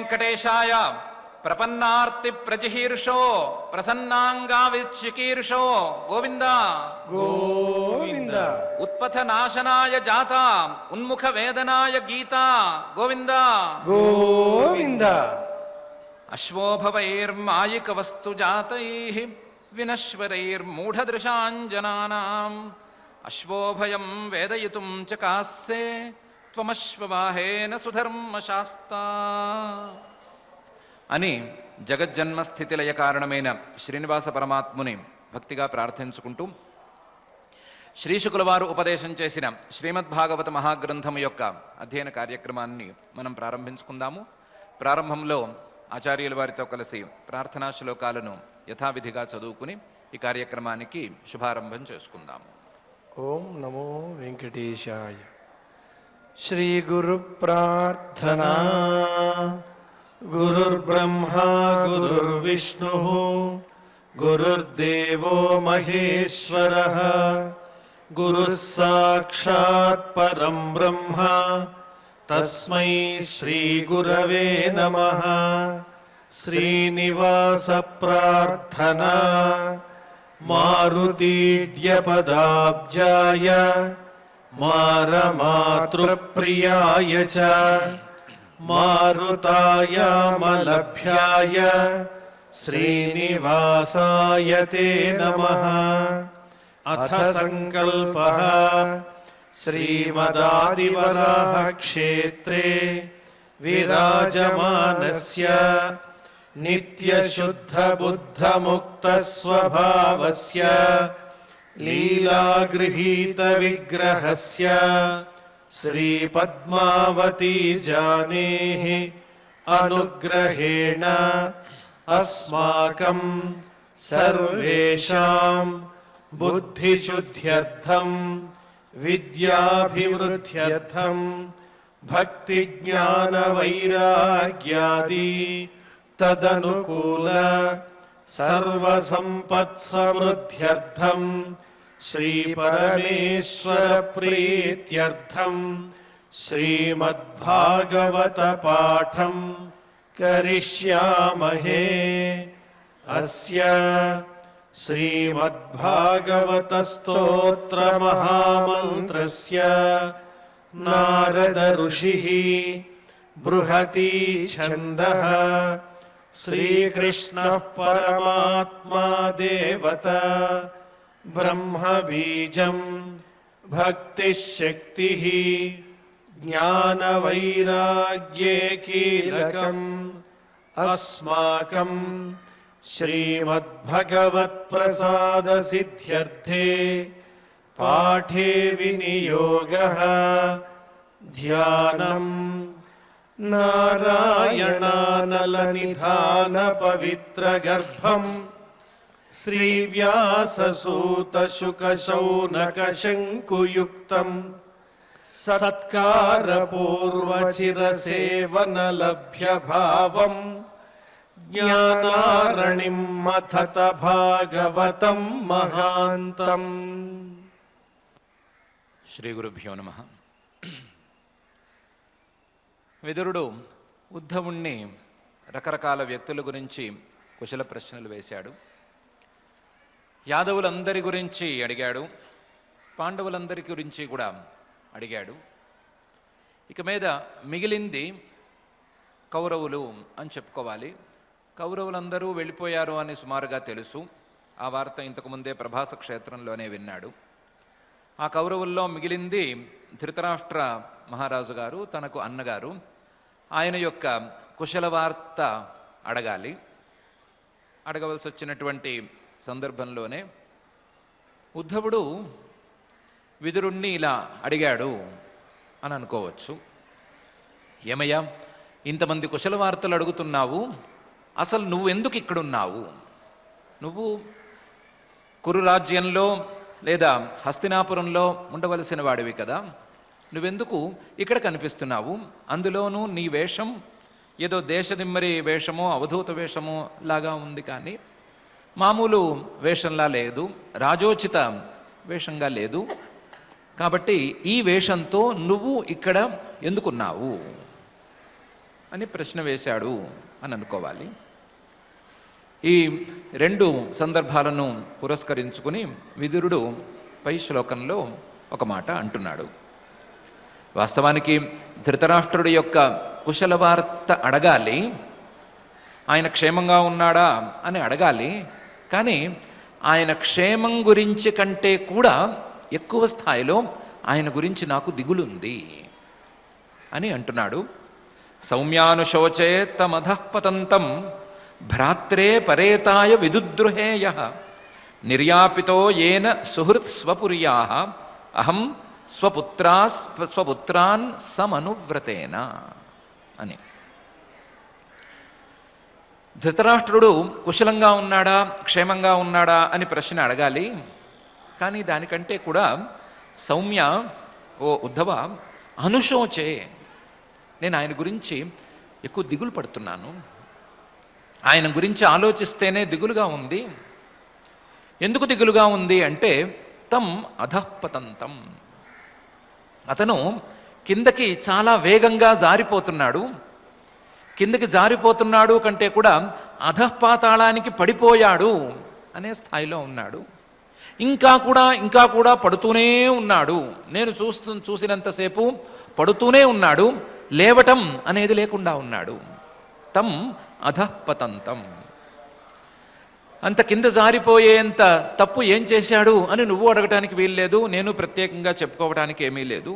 వెంకటేశాయ ప్రపన్నార్తి ప్రజిహీర్షో ప్రసన్నాంగావిచికీర్షో గోవింద గోవింద. ఉత్పథ నాశనాయ జాత ఉన్ముఖ వేదనాయ గీత గోవింద గోవింద. అశ్వోభవైర్మాయిక వస్తు జాతైః వినశ్వరైర్మూఢదృశాంజనానాం అశ్వోభయం వేదయితుం చకాస్సే త్వమశ్వవాహేన సుధర్మశాస్తా అని జగజ్జన్మస్థితిలయ కారణమైన శ్రీనివాస పరమాత్ముని భక్తిగా ప్రార్థించుకుంటూ శ్రీశుకుల వారు ఉపదేశం చేసిన శ్రీమద్భాగవత మహాగ్రంథము యొక్క అధ్యయన కార్యక్రమాన్ని మనం ప్రారంభించుకుందాము. ప్రారంభంలో ఆచార్యుల వారితో కలిసి ప్రార్థనా శ్లోకాలను యథావిధిగా చదువుకుని ఈ కార్యక్రమానికి శుభారంభం చేసుకుందాము. ఓం నమో వెంకటేశాయ. శ్రీ గురు ప్రార్థనా. గురుర్బ్రహ్మా గురుర్విష్ణుః గురుర్దేవో మహేశ్వరః గురుః సాక్షాత్ పరం బ్రహ్మ తస్మై శ్రీ గురవే నమః. శ్రీనివాస ప్రార్థనా. మారుతీడ్యపదాబ్జాయ మారమాతృప్రియాయ చ మారుతాయామలభ్యాయ శ్రీనివాసాయ తే నమః. అథ సంకల్పః. శ్రీమదాదివరాహ క్షేత్రే విరాజమానస్య నిత్యశుద్ధబుద్ధముక్తస్వభావస్య లీలాగృహీతవిగ్రహస్య శ్రీపద్మావతీ జానేః అనుగ్రహేణ అస్మాకం సర్వేషాం బుద్ధిశుద్ధ్యర్థం విద్యాభివృద్ధ్యర్థం భక్తిజ్ఞానవైరాగ్యాది తదనుకూల సర్వసంపత్సమృద్ధ్యర్థం శ్రీపరమేశ్వర ప్రీత్యర్థం శ్రీమద్భాగవత పాఠం కరిష్యామహే. అస్య శ్రీమద్భాగవత స్తోత్ర మహామంత్రస్య నారద ఋషిః బృహతి ఛందః శ్రీకృష్ణః పరమాత్మా దేవత బ్రహ్మ బీజం భక్తిశక్తిః జ్ఞానవైరాగ్యే కీలకం అస్మాకం శ్రీమద్భగవత్ప్రసాదసిద్ధ్యర్థే పాఠే వినియోగః. ధ్యానం నారాయణానలనిధాన పవిత్రగర్భం శ్రీవ్యాససూతశుకశౌనకశంకుయుక్తం సత్కారపూర్వచిరసేవనలభ్యభావం జ్ఞానారణిం మథత భాగవతం మహాంతం. శ్రీ గురుభ్యో నమః. విదురుడు ఉద్ధవుణ్ణి రకరకాల వ్యక్తుల గురించి కుశల ప్రశ్నలు వేశాడు. యాదవులందరి గురించి అడిగాడు, పాండవులందరి గురించి కూడా అడిగాడు. ఇక మీద మిగిలింది కౌరవులు అని చెప్పుకోవాలి. కౌరవులందరూ వెళ్ళిపోయారు అని సుమారుగా తెలుసు. ఆ వార్త ఇంతకుముందే ప్రభాస క్షేత్రంలోనే విన్నాడు. ఆ కౌరవుల్లో మిగిలింది ధృతరాష్ట్ర మహారాజు గారు, తనకు అన్నగారు. ఆయన యొక్క కుశల వార్త అడగాలి. అడగవలసి వచ్చినటువంటి సందర్భంలోనే ఉద్ధవుడు విదురుణ్ణి ఇలా అడిగాడు అని అనుకోవచ్చు. ఏమయ్యా, ఇంతమంది కుశల వార్తలు అడుగుతున్నావు, అసలు నువ్వెందుకు ఇక్కడున్నావు? నువ్వు కురు రాజ్యంలో లేదా హస్తినాపురంలో ఉండవలసిన వాడివి కదా, నువ్వెందుకు ఇక్కడ కనిపిస్తున్నావు? అందులోనూ నీ వేషం ఏదో దేశదిమ్మరి వేషమో అవధూత వేషమో లాగా ఉంది, కానీ మామూలు వేషంలా లేదు, రాజోచిత వేషంగా లేదు. కాబట్టి ఈ వేషంతో నువ్వు ఇక్కడ ఎందుకున్నావు అని ప్రశ్న వేశాడు అని అనుకోవాలి. ఈ రెండు సందర్భాలను పురస్కరించుకుని విదురుడు పై శ్లోకంలో ఒక మాట అంటున్నాడు. వాస్తవానికి ధృతరాష్ట్రుడి యొక్క కుశల వార్త అడగాలి, ఆయన క్షేమంగా ఉన్నాడా అని అడగాలి. కానీ ఆయన క్షేమం గురించి కంటే కూడా ఎక్కువ స్థాయిలో ఆయన గురించి నాకు దిగులుంది అని అంటున్నాడు. సౌమ్యానుశోచే తమధః పతంతం భ్రాత్రే పరేతాయ విదుద్రుహేయ నిర్యాపితో ఏన సుహృత్ స్వపుర్యా అహం స్వపుత్రాన్ సమనువ్రతేన అని. ధృతరాష్ట్రుడు కుశలంగా ఉన్నాడా క్షేమంగా ఉన్నాడా అని ప్రశ్న అడగాలి. కానీ దానికంటే కూడా సౌమ్య, ఓ ఉద్ధవ, అనుశోచే, నేను ఆయన గురించి ఎక్కువ దిగులు పడుతున్నాను. ఆయన గురించి ఆలోచిస్తేనే దిగులుగా ఉంది. ఎందుకు దిగులుగా ఉంది అంటే తం అధఃపతంతం, అతను కిందకి చాలా వేగంగా జారిపోతున్నాడు. కిందకి జారిపోతున్నాడు కంటే కూడా అధఃపాతాళానికి పడిపోయాడు అనే స్థాయిలో ఉన్నాడు. ఇంకా కూడా పడుతూనే ఉన్నాడు. నేను చూసినంతసేపు పడుతూనే ఉన్నాడు, లేవటం అనేది లేకుండా ఉన్నాడు. తం అధఃపతంతం, అంత కింద జారిపోయేంత తప్పు ఏం చేశాడు అని నువ్వు అడగటానికి వీల్లేదు, నేను ప్రత్యేకంగా చెప్పుకోవడానికి ఏమీ లేదు.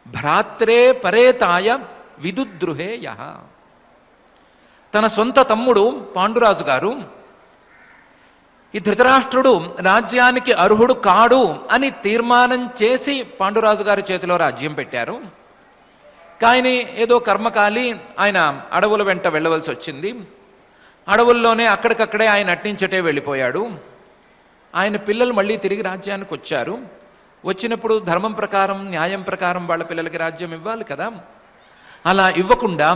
భ్రాత్రే పరేతాయ విదుద్రుహేయ, తన సొంత తమ్ముడు పాండురాజు గారు ఈ ధృతరాష్ట్రుడు రాజ్యానికి అర్హుడు కాడు అని తీర్మానం చేసి పాండురాజు గారి చేతిలో రాజ్యం పెట్టారు. కానీ ఏదో కర్మకాలి ఆయన అడవుల వెంట వెళ్ళవలసి వచ్చింది. అడవుల్లోనే అక్కడికక్కడే ఆయన అట్నించటే వెళ్ళిపోయాడు. ఆయన పిల్లలు మళ్ళీ తిరిగి రాజ్యానికి వచ్చారు. వచ్చినప్పుడు ధర్మం ప్రకారం, న్యాయం ప్రకారం వాళ్ళ పిల్లలకి రాజ్యం ఇవ్వాలి కదా. అలా ఇవ్వకుండా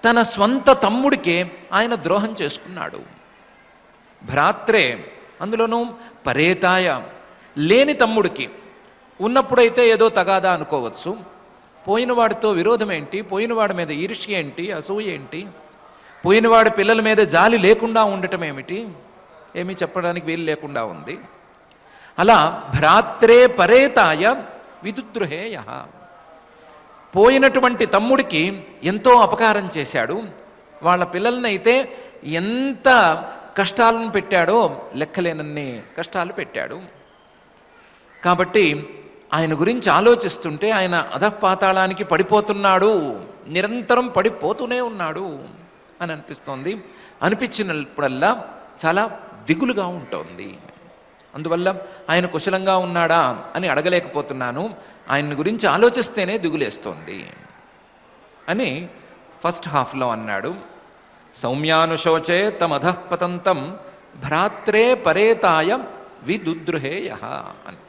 తన స్వంత తమ్ముడికే ఆయన ద్రోహం చేసుకున్నాడు. భ్రాత్రే, అందులోనూ పరేతాయ, లేని తమ్ముడికి. ఉన్నప్పుడైతే ఏదో తగాదా అనుకోవచ్చు. పోయినవాడితో విరోధం ఏంటి, పోయినవాడి మీద ఈర్ష్య ఏంటి, అసూయ ఏంటి, పోయినవాడి పిల్లల మీద జాలి లేకుండా ఉండటం ఏమిటి, ఏమీ చెప్పడానికి వీలు లేకుండా ఉంది. అలా భ్రాత్రే పరేతాయ విదుద్రుహేయ, పోయినటువంటి తమ్ముడికి ఎంతో అపకారం చేశాడు. వాళ్ళ పిల్లలనైతే ఎంత కష్టాలను పెట్టాడో లెక్కలేనన్ని కష్టాలు పెట్టాడు. కాబట్టి ఆయన గురించి ఆలోచిస్తుంటే ఆయన అధఃపాతాళానికి పడిపోతున్నాడు, నిరంతరం పడిపోతూనే ఉన్నాడు అని అనిపిస్తోంది. అనిపించినప్పుడల్లా చాలా దిగులుగా ఉంటుంది. అందువల్ల ఆయన కుశలంగా ఉన్నాడా అని అడగలేకపోతున్నాను, ఆయన గురించి ఆలోచిస్తేనే దిగులేస్తోంది అని ఫస్ట్ హాఫ్లో అన్నాడు. సౌమ్యానుశోచే తమధఃపతంతం భ్రాత్రే పరేతాయ విదుద్రుహేయ అని.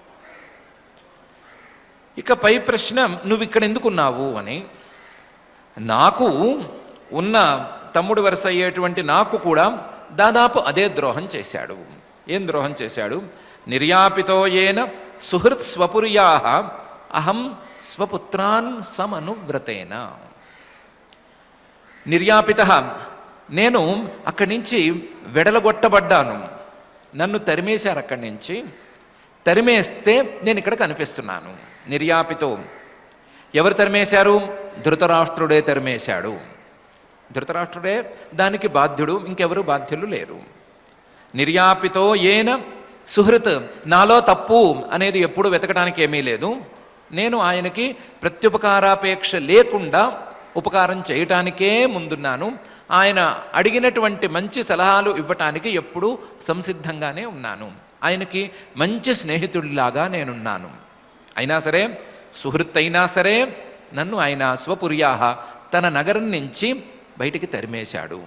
ఇక పై ప్రశ్న, నువ్వు ఇక్కడ ఎందుకున్నావు అని. నాకు ఉన్న తమ్ముడు వరుస అయ్యేటువంటి నాకు కూడా దాదాపు అదే ద్రోహం చేశాడు. ఏం ద్రోహం చేశాడు? నిర్యాపితో ఏన సుహృత్ స్వపుర్యా అహం స్వపుత్రాన్ సమనువ్రతేన. నిర్యాపిత, నేను అక్కడి నుంచి వెడలగొట్టబడ్డాను, నన్ను తరిమేశారు అక్కడి నుంచి. తరిమేస్తే నేను ఇక్కడ కనిపిస్తున్నాను. నిర్యాపితో, ఎవరు తరిమేశారు? ధృతరాష్ట్రుడే తరిమేశాడు. ధృతరాష్ట్రుడే దానికి బాధ్యుడు, ఇంకెవరు బాధ్యులు లేరు. నిర్యాపితో ఏన సుహృత్, నాలో తప్పు అనేది ఎప్పుడు వెతకడానికి ఏమీ లేదు. నేను ఆయనకి ప్రత్యుపకారాపేక్ష లేకుండా ఉపకారం చేయటానికే ముందున్నాను. ఆయన అడిగినటువంటి మంచి సలహాలు ఇవ్వటానికి ఎప్పుడూ సంసిద్ధంగానే ఉన్నాను. ఆయనకి మంచి స్నేహితుడిలాగా నేనున్నాను. అయినా సరే, సుహృత్ అయినా సరే, నన్ను ఆయన స్వపుర్యాహ, తన నగరం నుంచి బయటికి తరిమేశాడు.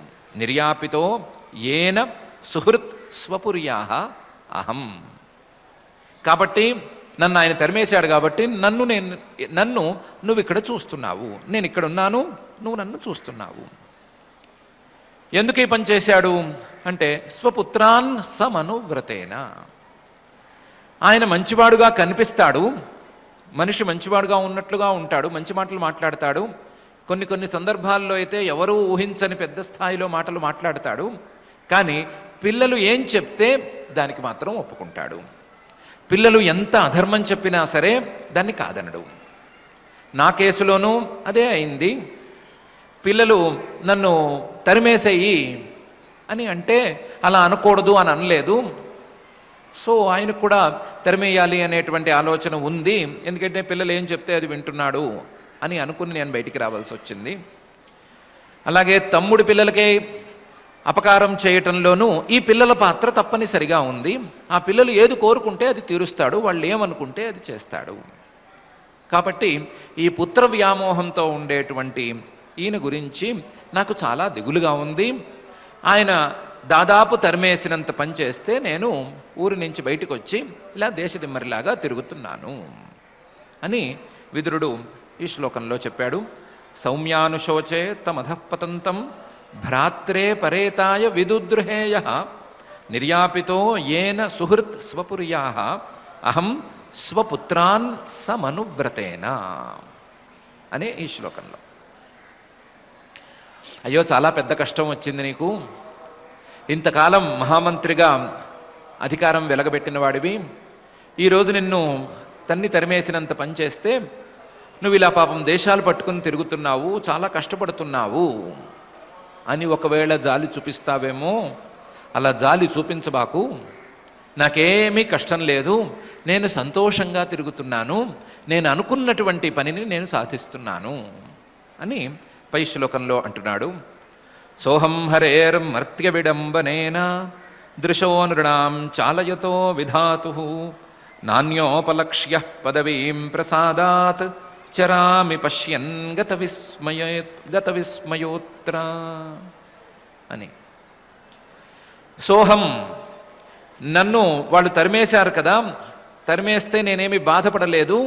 నిర్యాపితో ఏన సుహృత్ స్వపుర్యాహ అహం. కాబట్టి నన్ను ఆయన తరిమేశాడు కాబట్టి నన్ను నువ్వు ఇక్కడ చూస్తున్నావు, నేను ఇక్కడ ఉన్నాను, నువ్వు నన్ను చూస్తున్నావు. ఎందుకు ఈ పని చేశాడు అంటే స్వపుత్రాన్ సమనువ్రతేన. ఆయన మంచివాడుగా కనిపిస్తాడు, మనిషి మంచివాడుగా ఉన్నట్లుగా ఉంటాడు, మంచి మాటలు మాట్లాడతాడు, కొన్ని కొన్ని సందర్భాల్లో అయితే ఎవరూ ఊహించని పెద్ద స్థాయిలో మాటలు మాట్లాడతాడు. కానీ పిల్లలు ఏం చెప్తే దానికి మాత్రం ఒప్పుకుంటాడు. పిల్లలు ఎంత అధర్మం చెప్పినా సరే దాన్ని కాదనడు. నా కేసులోనూ అదే అయింది. పిల్లలు నన్ను తరిమేసేయి అని అంటే అలా అనకూడదు అని అనలేదు. సో ఆయనకు కూడా తరిమేయాలి అనేటువంటి ఆలోచన ఉంది. ఎందుకంటే పిల్లలు ఏం చెప్తే అది వింటున్నాడు అని అనుకుని నేను బయటికి రావాల్సి వచ్చింది. అలాగే తమ్ముడి పిల్లలకే అపకారం చేయటంలోనూ ఈ పిల్లల పాత్ర తప్పనిసరిగా ఉంది. ఆ పిల్లలు ఏది కోరుకుంటే అది తీరుస్తాడు, వాళ్ళు ఏమనుకుంటే అది చేస్తాడు. కాబట్టి ఈ పుత్ర వ్యామోహంతో ఉండేటువంటి ఈయన గురించి నాకు చాలా దిగులుగా ఉంది. ఆయన దాదాపు తరిమేసినంత పని చేస్తే నేను ఊరి నుంచి బయటకు వచ్చి ఇలా దేశదిమ్మరిలాగా తిరుగుతున్నాను అని విదురుడు ఈ శ్లోకంలో చెప్పాడు. సౌమ్యానుశోచే తమధఃపతంతం భ్రాత్రే పరేతాయ విదుద్రుహేయ నిర్యాపితో ఏన సుహృత్ స్వపుర్యా అహం స్వపుత్రాన్ సమనువ్రతేన అనే ఈ శ్లోకంలో. అయ్యో చాలా పెద్ద కష్టం వచ్చింది నీకు, ఇంతకాలం మహామంత్రిగా అధికారం వెలగబెట్టిన వాడివి, ఈరోజు నిన్ను తరిమేసినంత పని చేస్తే నువ్వు ఇలా పాపం దేశాలు పట్టుకుని తిరుగుతున్నావు, చాలా కష్టపడుతున్నావు అని ఒకవేళ జాలి చూపిస్తావేమో. అలా జాలి చూపించబాకు, నాకేమీ కష్టం లేదు, నేను సంతోషంగా తిరుగుతున్నాను, నేను అనుకున్నటువంటి పనిని నేను సాధిస్తున్నాను అని పై శ్లోకంలో అంటున్నాడు. సోహం హరేర్మర్త్య విడంబనేన దృశో నృణాం చాలయతో విధాతు నాణ్యోపలక్ష్య పదవీం ప్రసాదాత్ చరామి పశ్యన్ గత విస్మయోత్ర అని. సోహం, నన్ను వాళ్ళు తరిమేశారు కదా, తరిమేస్తే నేనేమి బాధపడలేదు,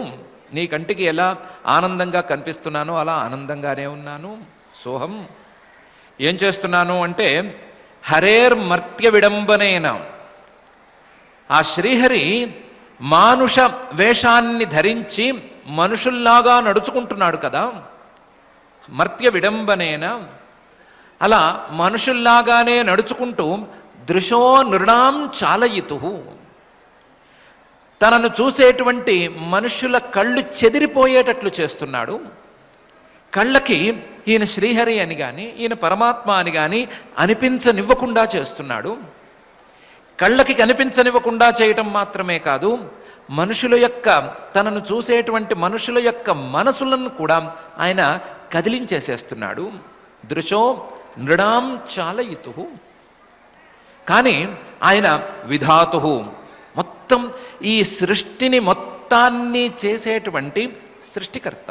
నీ కంటికి ఎలా ఆనందంగా కనిపిస్తున్నానో అలా ఆనందంగానే ఉన్నాను. సోహం, ఏం చేస్తున్నాను అంటే హరేర్మర్త్య విడంబనేన, ఆ శ్రీహరి మానుష వేషాన్ని ధరించి మనుషుల్లాగా నడుచుకుంటున్నాడు కదా, మర్త్య విడంబనేన, అలా మనుషుల్లాగానే నడుచుకుంటూ దృశో నృణాం చాలయితు, తనను చూసేటువంటి మనుషుల కళ్ళు చెదిరిపోయేటట్లు చేస్తున్నాడు. కళ్ళకి ఈయన శ్రీహరి అని కానీ ఈయన పరమాత్మ అని కానీ అనిపించనివ్వకుండా చేస్తున్నాడు. కళ్ళకి కనిపించనివ్వకుండా చేయటం మాత్రమే కాదు, మనుషుల యొక్క తనను చూసేటువంటి మనుషుల యొక్క మనసులను కూడా ఆయన కదిలించేసేస్తున్నాడు. దృశో నృణాం చాలయితు. కానీ ఆయన విధాతు, మొత్తం ఈ సృష్టిని మొత్తాన్ని చేసేటువంటి సృష్టికర్త.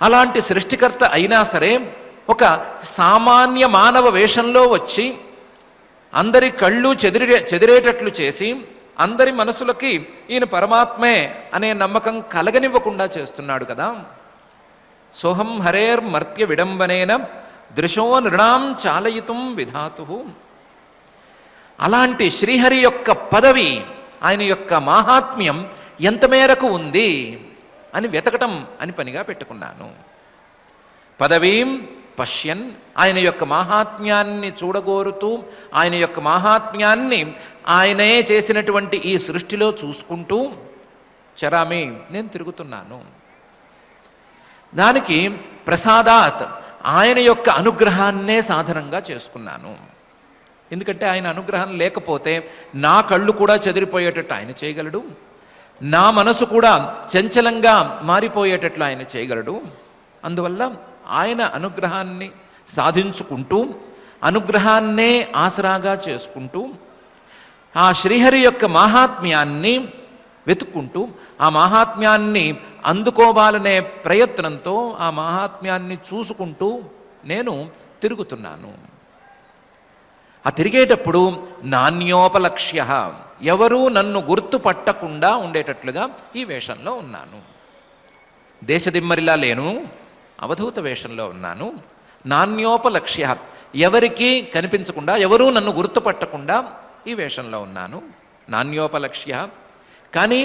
అలాంటి సృష్టికర్త అయినా సరే ఒక సామాన్య మానవ వేషంలో వచ్చి అందరి కళ్ళు చెదిరేటట్లు చేసి అందరి మనసులకి ఈయన పరమాత్మే అనే నమ్మకం కలగనివ్వకుండా చేస్తున్నాడు కదా. సోహం హరేర్మర్త్య విడంబనేన దృశో నృణాం చాలయితుం విధాతు. అలాంటి శ్రీహరి యొక్క పదవి, ఆయన యొక్క మాహాత్మ్యం ఎంత మేరకు ఉంది అని వెతకటం అని పనిగా పెట్టుకున్నాను. పదవీం పశ్యన్, ఆయన యొక్క మాహాత్మ్యాన్ని చూడగోరుతూ ఆయన యొక్క మాహాత్మ్యాన్ని ఆయనే చేసినటువంటి ఈ సృష్టిలో చూసుకుంటూ చరామి, నేను తిరుగుతున్నాను. దానికి ప్రసాదాత్, ఆయన యొక్క అనుగ్రహాన్నే సాధనంగా చేసుకున్నాను. ఎందుకంటే ఆయన అనుగ్రహం లేకపోతే నా కళ్ళు కూడా చెదిరిపోయేటట్టు ఆయన చేయగలడు, నా మనసు కూడా చంచలంగా మారిపోయేటట్లు ఆయన చేయగలడు. అందువల్ల ఆయన అనుగ్రహాన్ని సాధించుకుంటూ అనుగ్రహాన్నే ఆసరాగా చేసుకుంటూ ఆ శ్రీహరి యొక్క మాహాత్మ్యాన్ని వెతుక్కుంటూ ఆ మాహాత్మ్యాన్ని అందుకోవాలనే ప్రయత్నంతో ఆ మాహాత్మ్యాన్ని చూసుకుంటూ నేను తిరుగుతున్నాను. ఆ తిరిగేటప్పుడు నాణ్యోపలక్ష్య, ఎవరూ నన్ను గుర్తుపట్టకుండా ఉండేటట్లుగా ఈ వేషంలో ఉన్నాను. దేశదిమ్మరిలా లేను, అవధూత వేషంలో ఉన్నాను. నాణ్యోపలక్ష్య, ఎవరికీ కనిపించకుండా, ఎవరూ నన్ను గుర్తుపట్టకుండా ఈ వేషంలో ఉన్నాను. నాణ్యోపలక్ష్య. కానీ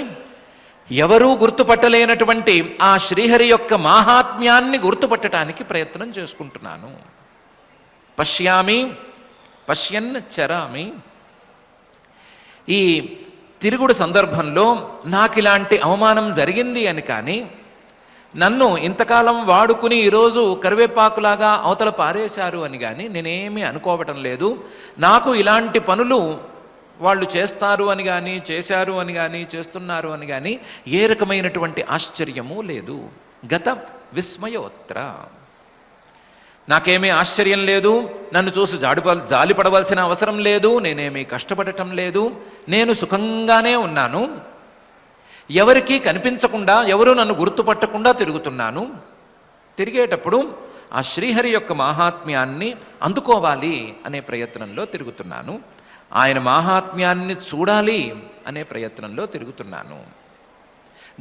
ఎవరూ గుర్తుపట్టలేనటువంటి ఆ శ్రీహరి యొక్క మాహాత్మ్యాన్ని గుర్తుపట్టడానికి ప్రయత్నం చేసుకుంటున్నాను. పశ్యామి పశ్యన్ చరామి. ఈ తిరుగుడు సందర్భంలో నాకు ఇలాంటి అవమానం జరిగింది అని కానీ, నన్ను ఇంతకాలం వాడుకుని ఈరోజు కరివేపాకులాగా అవతల పారేశారు అని కానీ నేనేమీ అనుకోవటం లేదు. నాకు ఇలాంటి పనులు వాళ్ళు చేస్తారు అని కానీ, చేశారు అని కానీ, చేస్తున్నారు అని కానీ ఏ రకమైనటువంటి ఆశ్చర్యము లేదు. గత విస్మయోత్ర. నాకేమీ ఆశ్చర్యం లేదు, నన్ను చూసి జాలిపడవలసిన అవసరం లేదు, నేనేమీ కష్టపడటం లేదు, నేను సుఖంగానే ఉన్నాను. ఎవరికీ కనిపించకుండా, ఎవరు నన్ను గుర్తుపట్టకుండా తిరుగుతున్నాను. తిరిగేటప్పుడు ఆ శ్రీహరి యొక్క మాహాత్మ్యాన్ని అందుకోవాలి అనే ప్రయత్నంలో తిరుగుతున్నాను. ఆయన మాహాత్మ్యాన్ని చూడాలి అనే ప్రయత్నంలో తిరుగుతున్నాను.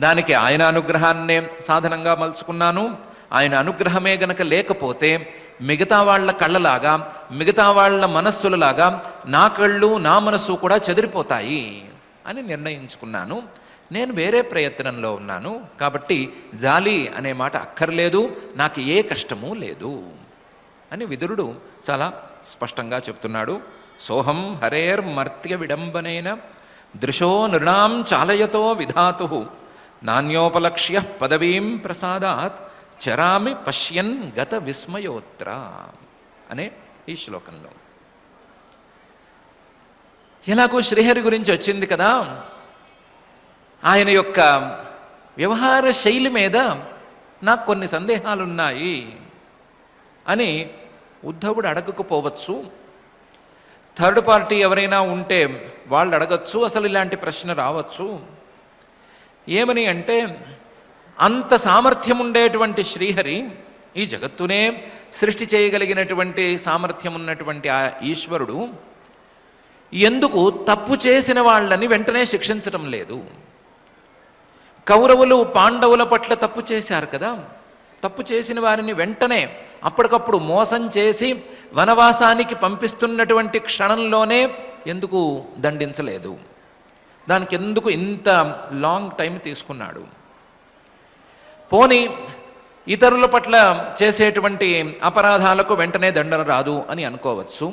దానికి ఆయన అనుగ్రహాన్నే సాధనంగా మలుచుకున్నాను. ఆయన అనుగ్రహమే గనక లేకపోతే మిగతా వాళ్ళ కళ్ళలాగా, మిగతా వాళ్ళ మనస్సులలాగా నా కళ్ళు, నా మనస్సు కూడా చెదిరిపోతాయి అని నిర్ణయించుకున్నాను. నేను వేరే ప్రయత్నంలో ఉన్నాను, కాబట్టి జాలి అనే మాట అక్కర్లేదు, నాకు ఏ కష్టమూ లేదు అని విదురుడు చాలా స్పష్టంగా చెప్తున్నాడు. సోహం హరేర్మర్త్య విడంబనేన దృశో నృణాం చాలయతో విధాతు నాణ్యోపలక్ష్య పదవీం ప్రసాదాత్ చరామి పశ్యన్ గత విస్మయోత్ర అనే ఈ శ్లోకంలో. ఎలాగో శ్రీహరి గురించి వచ్చింది కదా, ఆయన యొక్క వ్యవహార శైలి మీద నాకు కొన్ని సందేహాలున్నాయి అని ఉద్ధవుడు అడగకపోవచ్చు. థర్డ్ పార్టీ ఎవరైనా ఉంటే వాళ్ళు అడగచ్చు, అసలు ఇలాంటి ప్రశ్న రావచ్చు. ఏమని అంటే, అంత సామర్థ్యం ఉండేటువంటి శ్రీహరి, ఈ జగత్తునే సృష్టి చేయగలిగినటువంటి సామర్థ్యం ఉన్నటువంటి ఆ ఈశ్వరుడు ఎందుకు తప్పు చేసిన వాళ్ళని వెంటనే శిక్షించటం లేదు? కౌరవులు పాండవుల పట్ల తప్పు చేశారు కదా, తప్పు చేసిన వారిని వెంటనే అప్పటికప్పుడు మోసం చేసి వనవాసానికి పంపిస్తున్నటువంటి క్షణంలోనే ఎందుకు దండించలేదు? దానికి ఎందుకు ఇంత లాంగ్ టైం తీసుకున్నాడు? పోనీ ఇతరుల పట్ల చేసేటువంటి అపరాధాలకు వెంటనే దండన రాదు అని అనుకోవచ్చు.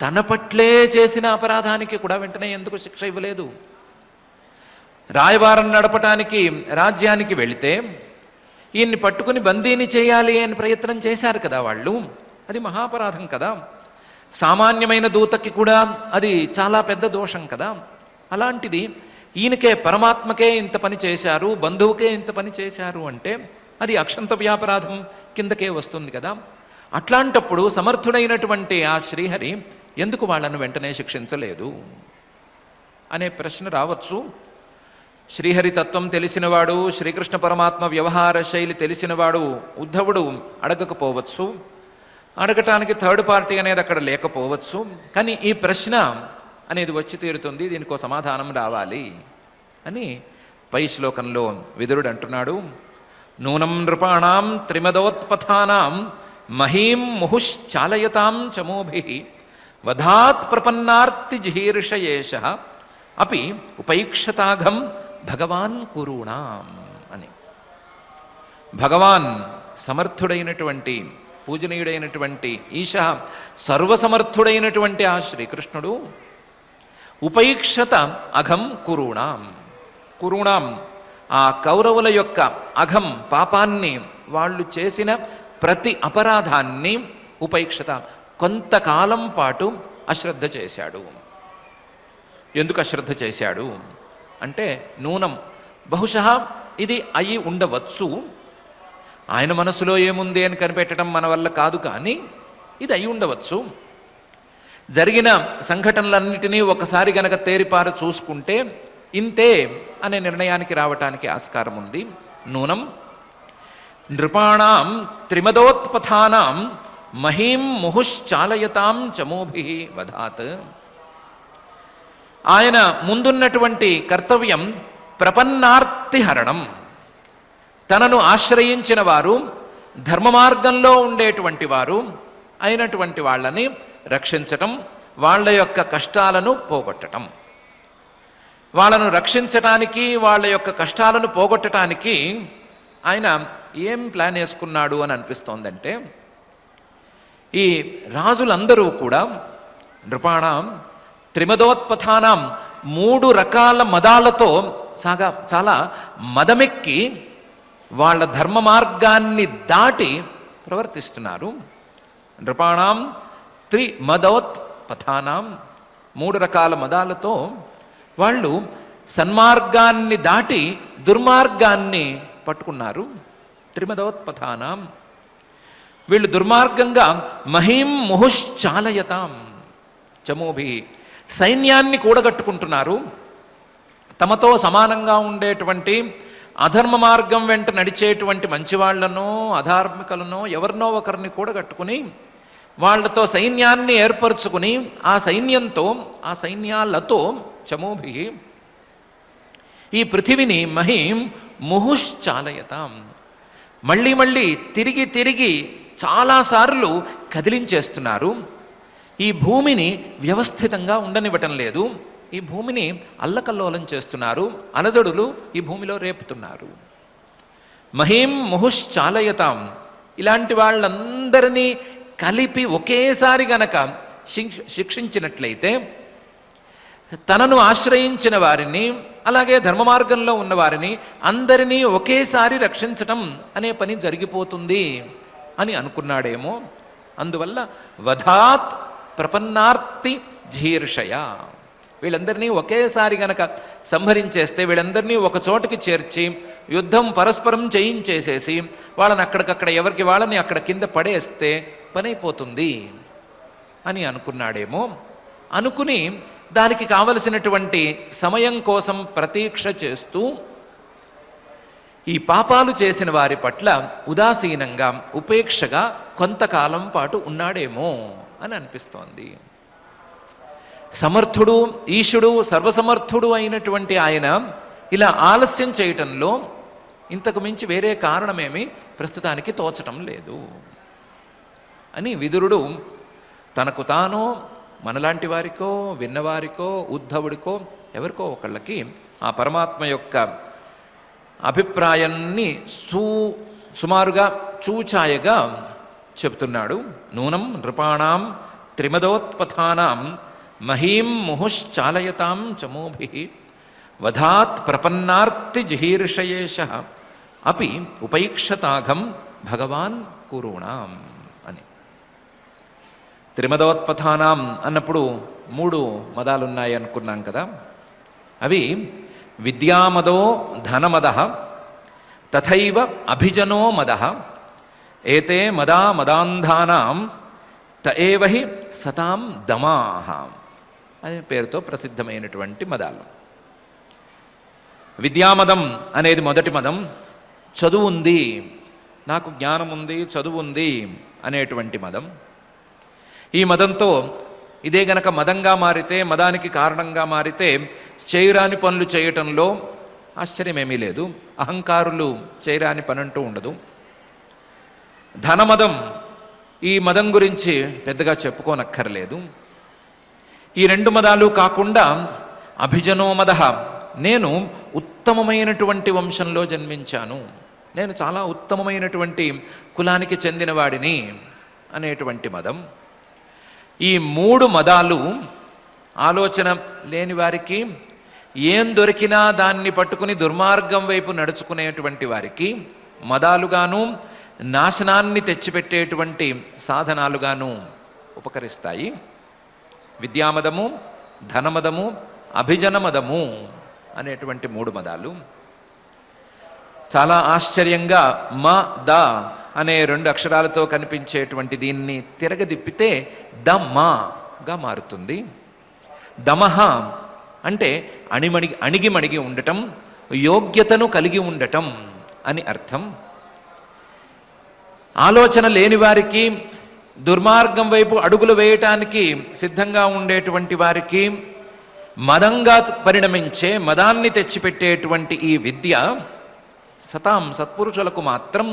తన పట్లే చేసిన అపరాధానికి కూడా వెంటనే ఎందుకు శిక్ష ఇవ్వలేదు? రాయబారం నడపటానికి రాజ్యానికి వెళితే ఈయన్ని పట్టుకుని బందీని చేయాలి అని ప్రయత్నం చేశారు కదా వాళ్ళు. అది మహాపరాధం కదా. సామాన్యమైన దూతకి కూడా అది చాలా పెద్ద దోషం కదా. అలాంటిది ఈయనకే, పరమాత్మకే ఇంత పని చేశారు, బంధువుకే ఇంత పని చేశారు అంటే అది అక్షంత వ్యాపరాధం కిందకే వస్తుంది కదా. అట్లాంటప్పుడు సమర్థుడైనటువంటి ఆ శ్రీహరి ఎందుకు వాళ్ళను వెంటనే శిక్షించలేదు అనే ప్రశ్న రావచ్చు. శ్రీహరి తత్వం తెలిసినవాడు, శ్రీకృష్ణ పరమాత్మ వ్యవహార శైలి తెలిసినవాడు ఉద్ధవుడు అడగకపోవచ్చు, అడగటానికి థర్డ్ పార్టీ అనేది అక్కడ లేకపోవచ్చు. కానీ ఈ ప్రశ్న అనేది వచ్చి తీరుతుంది, దీనికో సమాధానం రావాలి అని పై శ్లోకంలో విదురుడు అంటున్నాడు. నూనం నృపాణాం త్రిమదోత్పథానాం మహీం ముహుశ్చాలయతాం చమోభిః వధాత్ ప్రపన్నార్తి జిహీర్షయేష అపి ఉపైక్షతాఘం భగవాన్ కురుణాం అని. భగవాన్ సమర్థుడైనటువంటి, పూజనీయుడైనటువంటి ఈశ, సర్వసమర్థుడైనటువంటి ఆ శ్రీకృష్ణుడు ఉపైక్షత అఘం కురుణాం. కురుణాం ఆ కౌరవుల యొక్క అఘం పాపాన్ని, వాళ్ళు చేసిన ప్రతి అపరాధాన్ని ఉపైక్షత కొంతకాలం పాటు అశ్రద్ధ చేశాడు. ఎందుకు అశ్రద్ధ చేశాడు అంటే, నూనం బహుశः ఇది అయి ఉండవచ్చు, ఆయన మనసులో ఏముంది అని కనిపెట్టడం మన వల్ల కాదు, కానీ ఇది అయి ఉండవచ్చు. జరిగిన సంఘటనలన్నిటినీ ఒకసారి గనక తేరిపారు చూసుకుంటే ఇంతే అనే నిర్ణయానికి రావటానికి ఆస్కారం ఉంది. నూనం నృపాణాం త్రిమదోత్పథానాం మహీం ముహుశ్చాలయతాం చమోభిః వధాత్. ఆయన ముందున్నటువంటి కర్తవ్యం ప్రపన్నార్తిహరణం. తనను ఆశ్రయించిన వారు, ధర్మ మార్గంలో ఉండేటువంటి వారు అయినటువంటి వాళ్ళని రక్షించటం, వాళ్ళ యొక్క కష్టాలను పోగొట్టటం. వాళ్ళను రక్షించటానికి, వాళ్ళ యొక్క కష్టాలను పోగొట్టడానికి ఆయన ఏం ప్లాన్ వేసుకున్నాడు అని అనిపిస్తోందంటే, ఈ రాజులందరూ కూడా నృపాణం త్రిమదోత్పథానం 3 రకాల మదాలతో చాలా మదమెక్కి వాళ్ళ ధర్మ మార్గాన్ని దాటి ప్రవర్తిస్తున్నారు. నృపాణం త్రిమదోత్పథానం 3 రకాల మదాలతో వాళ్ళు సన్మార్గాన్ని దాటి దుర్మార్గాన్ని పట్టుకున్నారు. త్రిమదోత్పథానం, వీళ్ళు దుర్మార్గంగా మహీం ముహుశ్చాలయతాం చమోభి, సైన్యాన్ని కూడగట్టుకుంటున్నారు. తమతో సమానంగా ఉండేటువంటి అధర్మ మార్గం వెంట నడిచేటువంటి మంచివాళ్లనో అధార్మికులనో ఎవరినో ఒకరిని కూడగట్టుకుని వాళ్లతో సైన్యాన్ని ఏర్పరచుకుని ఆ సైన్యంతో, ఆ సైన్యాలతో చమోభి ఈ పృథివిని మహీం ముహుశ్చాలయతాం, మళ్ళీ మళ్ళీ తిరిగి తిరిగి చాలాసార్లు కదిలించేస్తున్నారు. ఈ భూమిని వ్యవస్థితంగా ఉండనివ్వటం లేదు. ఈ భూమిని అల్లకల్లోలం చేస్తున్నారు. అలజడులు ఈ భూమిలో రేపుతున్నారు. మహీం ముహుశ్చాలయతాం, ఇలాంటి వాళ్ళందరినీ కలిపి ఒకేసారి గనక శిక్షించినట్లయితే తనను ఆశ్రయించిన వారిని, అలాగే ధర్మ మార్గంలో ఉన్న వారిని అందరినీ ఒకేసారి రక్షించటం అనే పని జరిగిపోతుంది అని అనుకున్నాడేమో. అందువల్ల వధాత్ ప్రపన్నార్తి ధీర్షయ, వీళ్ళందరినీ ఒకేసారి గనక సంహరించేస్తే, వీళ్ళందరినీ ఒక చోటుకి చేర్చి యుద్ధం పరస్పరం చేయించేసేసి వాళ్ళని అక్కడికక్కడ ఎవరికి వాళ్ళని అక్కడ కింద పడేస్తే పనైపోతుంది అని అనుకున్నాడేమో. అనుకుని దానికి కావలసినటువంటి సమయం కోసం ప్రతీక్ష చేస్తూ ఈ పాపాలు చేసిన వారి పట్ల ఉదాసీనంగా, ఉపేక్షగా కొంతకాలం పాటు ఉన్నాడేమో అని అనిపిస్తోంది. సమర్థుడు, ఈశుడు, సర్వసమర్థుడు అయినటువంటి ఆయన ఇలా ఆలస్యం చేయటంలో ఇంతకు మించి వేరే కారణమేమి ప్రస్తుతానికి తోచటం లేదు అని విదురుడు తనకు తాను, మనలాంటి వారికో, విన్నవారికో, ఉద్ధవుడికో, ఎవరికో ఒకళ్ళకి ఆ పరమాత్మ యొక్క అభిప్రాయాన్ని సుమారుగా చూచాయగా చెప్తున్నాడు. నూనం నృపాణం త్రిమదోత్పథానాం మహీం ముహుశ్చాలయతాం చమోభి వధాత్ ప్రపన్నార్తి జిహీర్షయేష అపి ఉపైక్షతాఘం భగవాన్ కురుణాం అని. త్రిమదోత్పథానాం అన్నప్పుడు 3 మదాలున్నాయి అనుకున్నాం కదా. అవి విద్యామదో ధనమదః తథైవ అభిజనో మదః ఏతే మదా మదాంధానాం తఏవ హి సతాం దమాః అనే పేరుతో ప్రసిద్ధమైనటువంటి మదాలు. విద్యామదం అనేది మొదటి మదం. చదువు ఉంది, నాకు జ్ఞానం ఉంది, చదువు ఉంది అనేటువంటి మదం. ఈ మదంతో ఇదే గనక మదంగా మారితే, మదానికి కారణంగా మారితే చేయరాని పనులు చేయటంలో ఆశ్చర్యమేమీ లేదు. అహంకారులు చేయరాని పని అంటూ ఉండదు. ధనమదం, ఈ మదం గురించి పెద్దగా చెప్పుకోనక్కర్లేదు. ఈ 2 మదాలు కాకుండా అభిజనో మదః, నేను ఉత్తమమైనటువంటి వంశంలో జన్మించాను, నేను చాలా ఉత్తమమైనటువంటి కులానికి చెందినవాడిని అనేటువంటి మదం. ఈ 3 మదాలు ఆలోచన లేని వారికి, ఏం దొరికినా దాన్ని పట్టుకుని దుర్మార్గం వైపు నడుచుకునేటువంటి వారికి మదాలుగాను, నాశనాన్ని తెచ్చిపెట్టేటువంటి సాధనాలుగాను ఉపకరిస్తాయి. విద్యామదము, ధనమదము, అభిజనమదము అనేటువంటి 3 మదాలు. చాలా ఆశ్చర్యంగా మ ద అనే 2 అక్షరాలతో కనిపించేటువంటి దీన్ని తిరగదిప్పితే దమ్మగా మారుతుంది. దమహ అంటే అణిగిమణిగి ఉండటం, యోగ్యతను కలిగి ఉండటం అని అర్థం. ఆలోచన లేని వారికి, దుర్మార్గం వైపు అడుగులు వేయటానికి సిద్ధంగా ఉండేటువంటి వారికి మదంగా పరిణమించే, మదాన్ని తెచ్చిపెట్టేటువంటి ఈ విద్య సతాం సత్పురుషులకు మాత్రం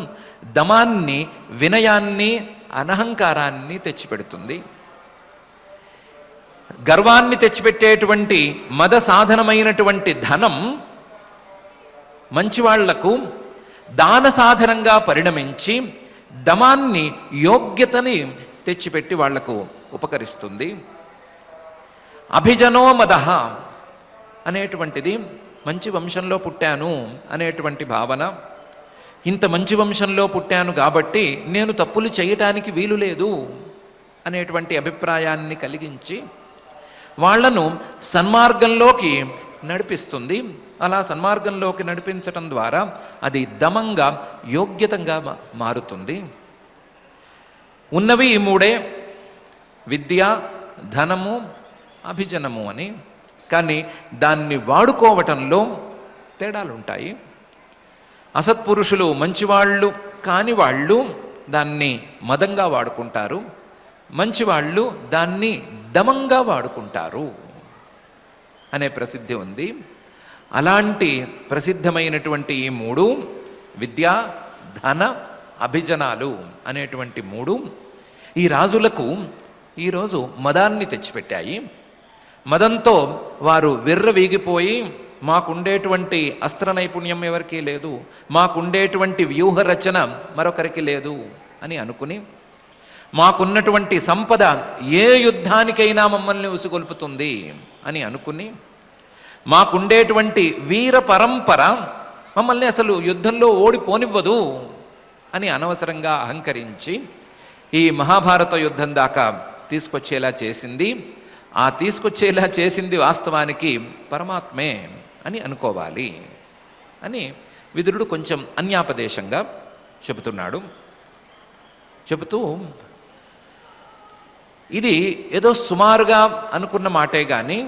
దమాన్ని, వినయాన్ని, అనహంకారాన్ని తెచ్చిపెడుతుంది. గర్వాన్ని తెచ్చిపెట్టేటువంటి మద సాధనమైనటువంటి ధనం మంచివాళ్లకు దాన సాధనంగా పరిణమించి దమాన్ని, యోగ్యతని తెచ్చిపెట్టి వాళ్లకు ఉపకరిస్తుంది. అభిజనో మదః అనేటువంటిది మంచి వంశంలో పుట్టాను అనేటువంటి భావన. ఇంత మంచి వంశంలో పుట్టాను కాబట్టి నేను తప్పులు చేయటానికి వీలు లేదు అనేటువంటి అభిప్రాయాన్ని కలిగించి వాళ్లను సన్మార్గంలోకి నడిపిస్తుంది. అలా సన్మార్గంలోకి నడిపించటం ద్వారా అది దమంగా, యోగ్యతంగా మారుతుంది. ఉన్నవి ఈ మూడే: విద్య, ధనము, అభిజనము అని. కానీ దాన్ని వాడుకోవటంలో తేడాలుంటాయి. అసత్పురుషులు, మంచివాళ్ళు కాని వాళ్ళు దాన్ని మదంగా వాడుకుంటారు, మంచివాళ్ళు దాన్ని దమంగా వాడుకుంటారు అనే ప్రసిద్ధి ఉంది. అలాంటి ప్రసిద్ధమైనటువంటి ఈ మూడు, విద్య, ధన, అభిజనాలు అనేటువంటి మూడు ఈ రాజులకు ఈరోజు మదాన్ని తెచ్చిపెట్టాయి. మదంతో వారు విర్రవీగిపోయి, మాకుండేటువంటి అస్త్ర నైపుణ్యం ఎవరికీ లేదు, మాకుండేటువంటి వ్యూహ రచన మరొకరికి లేదు అని అనుకుని, మాకున్నటువంటి సంపద ఏ యుద్ధానికైనా మమ్మల్ని ఉసుగొల్పుతుంది అని అనుకుని, మాకుండేటువంటి వీర పరంపర మమ్మల్ని అసలు యుద్ధంలో ఓడిపోనివ్వదు అని అనవసరంగా అహంకరించి ఈ మహాభారత యుద్ధం దాకా తీసుకొచ్చేలా చేసింది. ఆ తీసుకొచ్చేలా చేసింది వాస్తవానికి పరమాత్మే అని అనుకోవాలి అని విదురుడు కొంచెం అన్యాపదేశంగా చెబుతున్నాడు. చెబుతూ ఇది ఏదో సుమారుగా అనుకున్న మాటే కానీ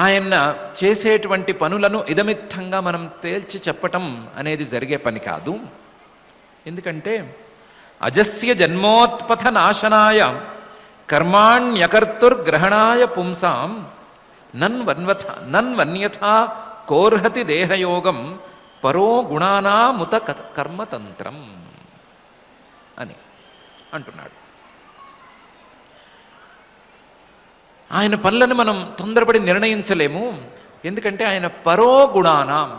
ఆయన చేసేటువంటి పనులను ఇదమిత్తంగా మనం తేల్చి చెప్పటం అనేది జరిగే పని కాదు. ఎందుకంటే అజస్య జన్మోత్పథ నాశనాయ కర్మాణ్యకర్తుర్గ్రహణాయ పుంసాం నన్వన్యథా కోర్హతి దేహయోగం పరో గుణానాముత కర్మతంత్రం అని అంటున్నాడు. ఆయన పనులను మనం తొందరపడి నిర్ణయించలేము. ఎందుకంటే ఆయన పరో గుణానాం,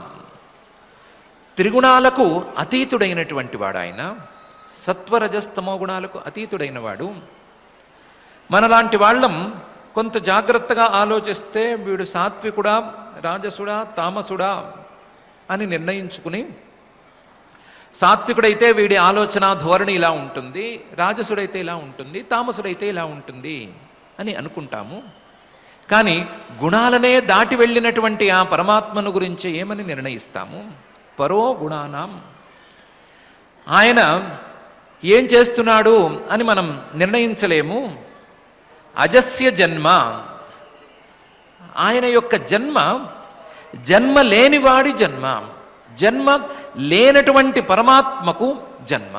త్రిగుణాలకు అతీతుడైనటువంటి వాడు. ఆయన సత్వరజస్తమో గుణాలకు అతీతుడైన వాడు. మనలాంటి వాళ్ళం కొంత జాగ్రత్తగా ఆలోచిస్తే వీడు సాత్వికుడా, రాజసుడా, తామసుడా అని నిర్ణయించుకుని, సాత్వికుడైతే వీడి ఆలోచన ధోరణి ఇలా ఉంటుంది, రాజసుడైతే ఇలా ఉంటుంది, తామసుడైతే ఇలా ఉంటుంది అని అనుకుంటాము. కానీ గుణాలనే దాటి వెళ్ళినటువంటి ఆ పరమాత్మను గురించి ఏమని నిర్ణయిస్తాము? పరో గుణానాం. ఆయన ఏం చేస్తున్నాడు అని మనం నిర్ణయించలేము. అజస్య జన్మ, ఆయన యొక్క జన్మ జన్మ లేనివాడి జన్మ, జన్మ లేనటువంటి పరమాత్మకు జన్మ.